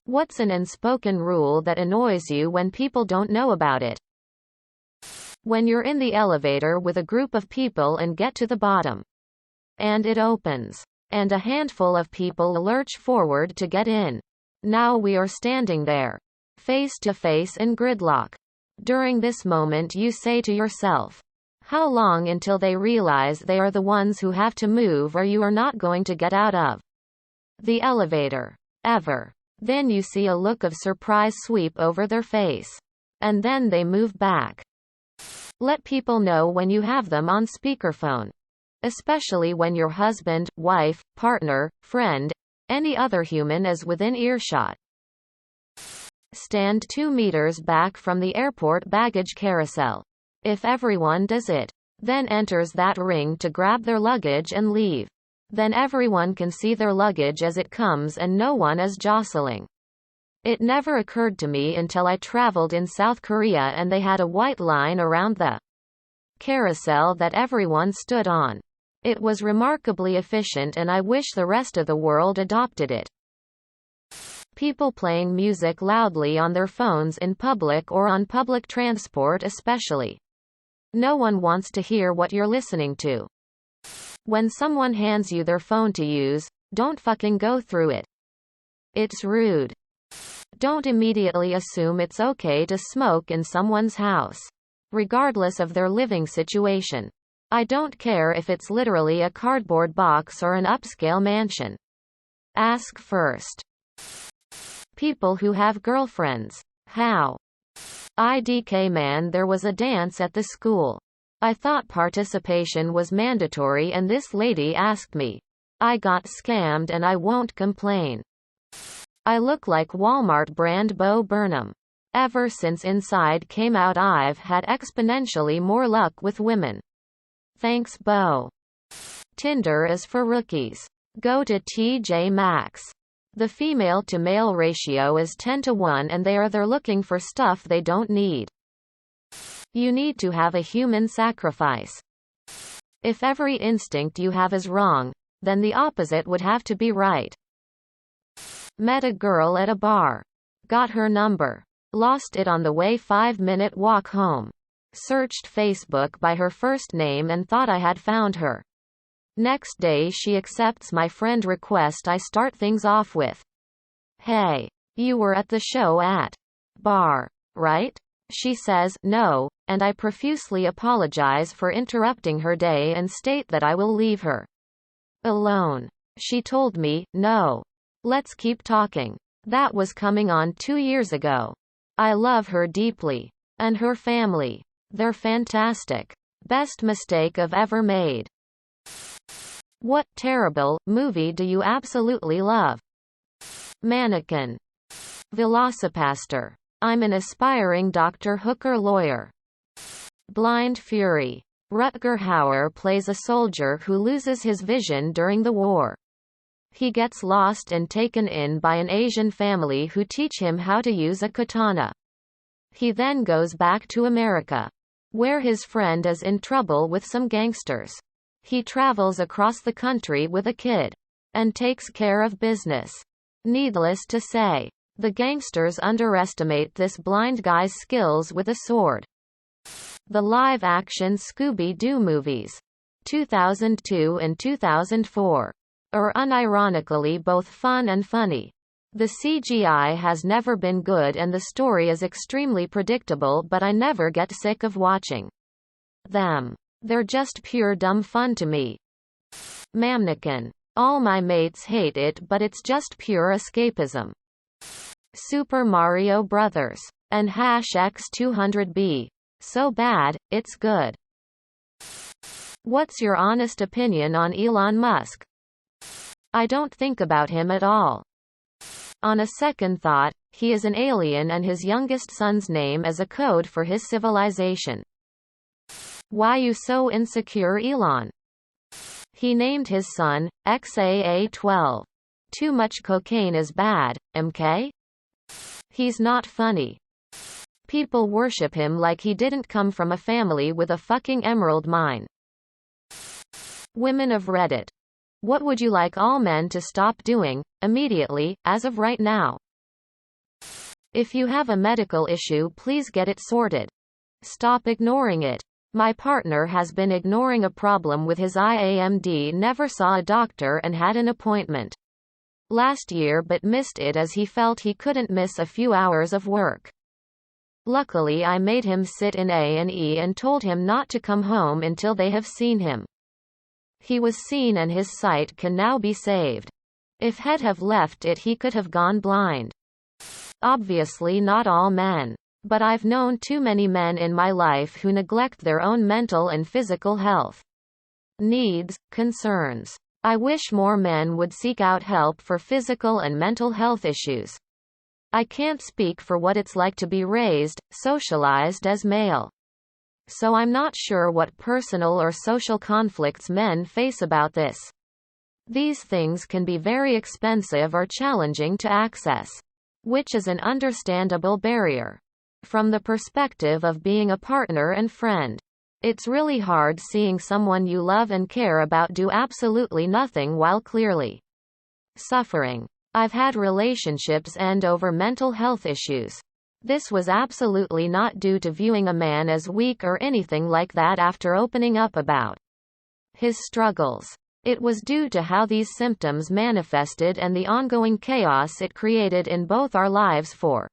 What's an unspoken rule that annoys you when people don't know about it? When you're in the elevator with a group of people and get to the bottom, and it opens, and a handful of people lurch forward to get in. Now we are standing there, face to face in gridlock. During this moment you say to yourself, how long until they realize they are the ones who have to move or you are not going to get out of the elevator ever. Then you see a look of surprise sweep over their face. And then they move back. Let people know when you have them on speakerphone. Especially when your husband, wife, partner, friend, any other human is within earshot. Stand 2 meters back from the airport baggage carousel. If everyone does it, then enters that ring to grab their luggage and leave. Then everyone can see their luggage as it comes and no one is jostling. It never occurred to me until I traveled in South Korea and they had a white line around the carousel that everyone stood on. It was remarkably efficient and I wish the rest of the world adopted it. People playing music loudly on their phones in public or on public transport especially. No one wants to hear what you're listening to. When someone hands you their phone to use, don't fucking go through it. It's rude. Don't immediately assume it's okay to smoke in someone's house, regardless of their living situation. I don't care if it's literally a cardboard box or an upscale mansion. Ask first. People who have girlfriends. How? IDK man, there was a dance at the school. I thought participation was mandatory and this lady asked me. I got scammed and I won't complain. I look like Walmart brand Bo Burnham. Ever since Inside came out I've had exponentially more luck with women. Thanks Bo. Tinder is for rookies. Go to TJ Maxx. The female to male ratio is 10-1 and they are there looking for stuff they don't need. You need to have a human sacrifice. If every instinct you have is wrong, then the opposite would have to be right. Met a girl at a bar. Got her number. Lost it on the way 5-minute walk home. Searched Facebook by her first name and thought I had found her. Next day she accepts my friend request. I start things off with, hey, you were at the show at bar, right? She says, no, and I profusely apologize for interrupting her day and state that I will leave her alone. She told me, no. Let's keep talking. That was coming on 2 years ago. I love her deeply. And her family. They're fantastic. Best mistake I've ever made. What terrible movie do you absolutely love? Mannequin. Velocipaster. I'm an aspiring Dr. Hooker lawyer. Blind Fury. Rutger Hauer plays a soldier who loses his vision during the war. He gets lost and taken in by an Asian family who teach him how to use a katana. He then goes back to America, where his friend is in trouble with some gangsters. He travels across the country with a kid, and takes care of business. Needless to say, the gangsters underestimate this blind guy's skills with a sword. The live-action Scooby-Doo movies, 2002 and 2004. Are unironically both fun and funny. The CGI has never been good and the story is extremely predictable, but I never get sick of watching them. They're just pure dumb fun to me. Mannequin. All my mates hate it, but it's just pure escapism. Super Mario Brothers. And #X200B. So bad, it's good. What's your honest opinion on Elon Musk? I don't think about him at all. On a second thought, he is an alien and his youngest son's name is a code for his civilization. Why you so insecure, Elon? He named his son XAA12. Too much cocaine is bad, MK? He's not funny. People worship him like he didn't come from a family with a fucking emerald mine. Women of Reddit. What would you like all men to stop doing, immediately, as of right now? If you have a medical issue, please get it sorted. Stop ignoring it. My partner has been ignoring a problem with his IAMD, never saw a doctor and had an appointment last year but missed it as he felt he couldn't miss a few hours of work. Luckily I made him sit in A&E and told him not to come home until they have seen him. He was seen and his sight can now be saved. If he'd have left it, he could have gone blind. Obviously not all men. But I've known too many men in my life who neglect their own mental and physical health needs, concerns. I wish more men would seek out help for physical and mental health issues. I can't speak for what it's like to be raised, socialized as male. So I'm not sure what personal or social conflicts men face about this. These things can be very expensive or challenging to access, which is an understandable barrier. From the perspective of being a partner and friend, it's really hard seeing someone you love and care about do absolutely nothing while clearly suffering. I've had relationships end over mental health issues. This was absolutely not due to viewing a man as weak or anything like that after opening up about his struggles. It was due to how these symptoms manifested and the ongoing chaos it created in both our lives for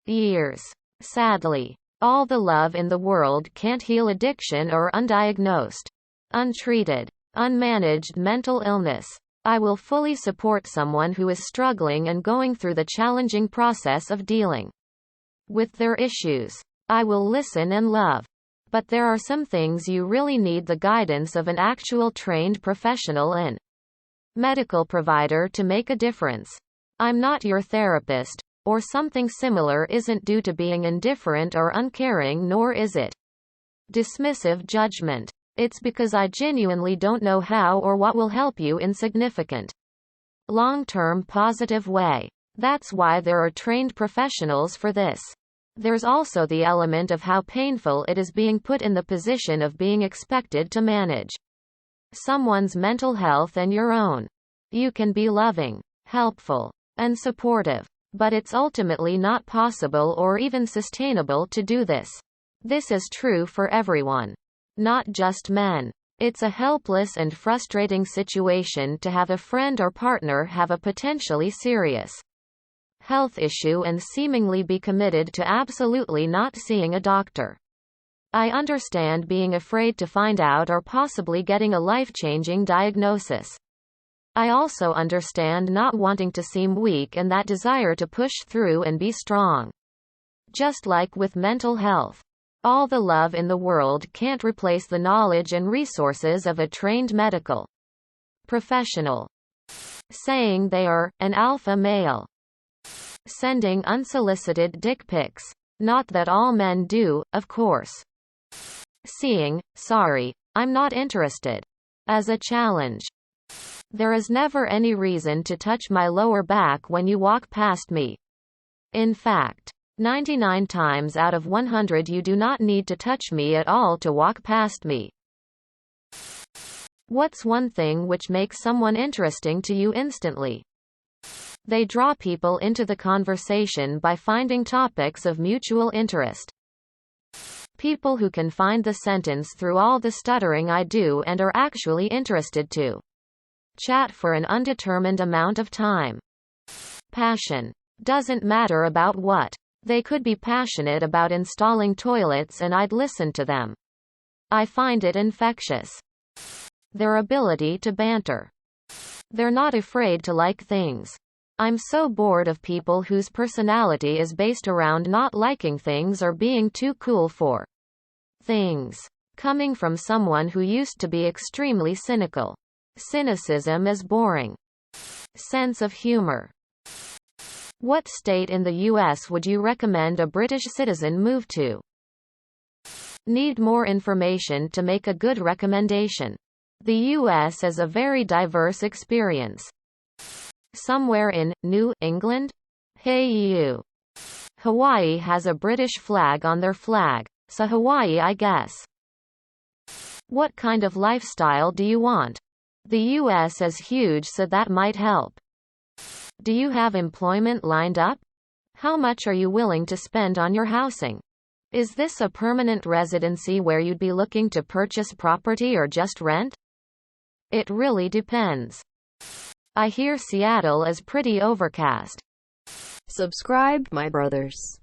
years. Sadly, all the love in the world can't heal addiction or undiagnosed, untreated, unmanaged mental illness. I will fully support someone who is struggling and going through the challenging process of dealing with their issues. I will listen and love. But there are some things you really need the guidance of an actual trained professional and medical provider to make a difference. I'm not your therapist, or something similar isn't due to being indifferent or uncaring, nor is it dismissive judgment. It's because I genuinely don't know how or what will help you in significant, long-term positive way. That's why there are trained professionals for this. There's also the element of how painful it is being put in the position of being expected to manage someone's mental health and your own. You can be loving, helpful, and supportive, but it's ultimately not possible or even sustainable to do this. This is true for everyone, not just men. It's a helpless and frustrating situation to have a friend or partner have a potentially serious health issue and seemingly be committed to absolutely not seeing a doctor. I understand being afraid to find out or possibly getting a life-changing diagnosis. I also understand not wanting to seem weak and that desire to push through and be strong. Just like with mental health, all the love in the world can't replace the knowledge and resources of a trained medical professional. Saying they are an alpha male. Sending unsolicited dick pics. Not that all men do, of course. Seeing, sorry, I'm not interested, as a challenge. There is never any reason to touch my lower back when you walk past me. In fact, 99 times out of 100 you do not need to touch me at all to walk past me. What's one thing which makes someone interesting to you instantly? They draw people into the conversation by finding topics of mutual interest. People who can find the sentence through all the stuttering I do and are actually interested to chat for an undetermined amount of time. Passion. Doesn't matter about what. They could be passionate about installing toilets and I'd listen to them. I find it infectious. Their ability to banter. They're not afraid to like things. I'm so bored of people whose personality is based around not liking things or being too cool for things. Coming from someone who used to be extremely cynical. Cynicism is boring. Sense of humor. What state in the U.S. would you recommend a British citizen move to? Need more information to make a good recommendation. The U.S. is a very diverse experience. Somewhere in New England? Hey you. Hawaii has a British flag on their flag, so Hawaii I guess. What kind of lifestyle do you want? The U.S. is huge, so that might help. Do you have employment lined up? How much are you willing to spend on your housing? Is this a permanent residency where you'd be looking to purchase property or just rent? It really depends. I hear Seattle is pretty overcast. Subscribe, my brothers.